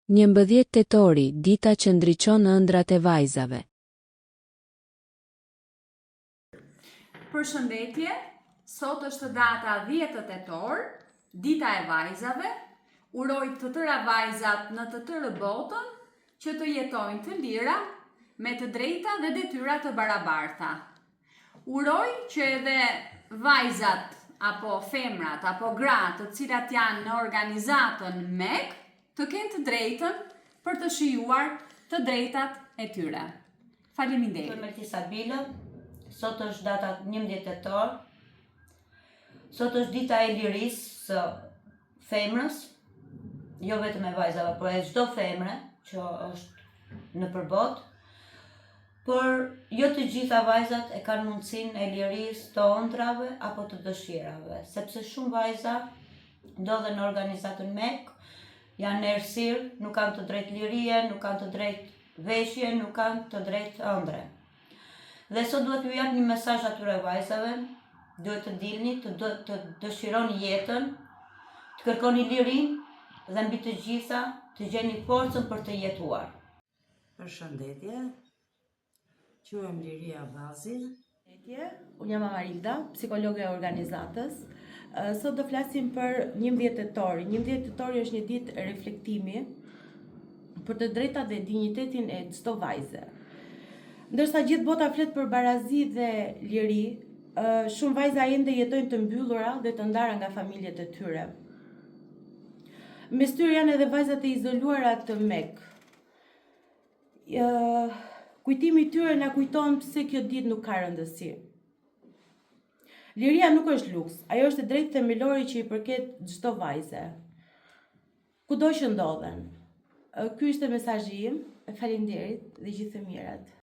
11 tetori, dita që ndriçon ëndrat e vajzave. Përshëndetje, sot është data 10 tetor, dita e vajzave. Uroj të tëra vajzat në të tërë botën që të jetojnë të lira, me të drejta dhe detyra të barabarta. Uroj që edhe vajzat apo femrat apo gratë të cilat janë në organizatën MEK të kenë të drejtën për të shijuar të drejtat e tyre. Faleminderit. Përmeti Sabila, sot është data 11 tetor. Sot është dita e lirisë së femrës, jo vetëm e vajzave, por e çdo femre që është në përbot. Por jo të gjitha vajzat e kanë mundësinë e lirisë të ëndrave apo të dëshirave, sepse shumë vajza ndodhen në organizatën MEK, janë në errësirë, nuk kanë të drejtë lirie, nuk kanë të drejtë veshje, nuk kanë të drejtë ëndre. Dhe sot duhet ju jap një mesazh atyre vajzave, duhet të dilni, të dëshironi jetën, të kërkoni lirinë dhe mbi të gjitha të gjeni forcën për të jetuar. Përshëndetje, quhem Liria Bazi. Unë jam Amarilda, psikologe e organizatës. Sot do flasim për 11 tetori. 11 tetori është një ditë e reflektimi për të drejtat dhe dinjitetin e çdo vajze. Ndërsa gjithë bota flet për barazi dhe liri, shumë vajza ende jetojnë të mbyllura dhe të ndara nga familjet e tyre. Mes tyre janë edhe vajzat e izoluara të MEK. Kujtimi i tyre na kujton pse kjo ditë nuk ka rëndësi. Liria nuk është luks, ajo është e drejtë themelore që i përket çdo vajze. Kudo që ndodhen. Ky ishte mesazhi im. Faleminderit dhe gjithë të mirat.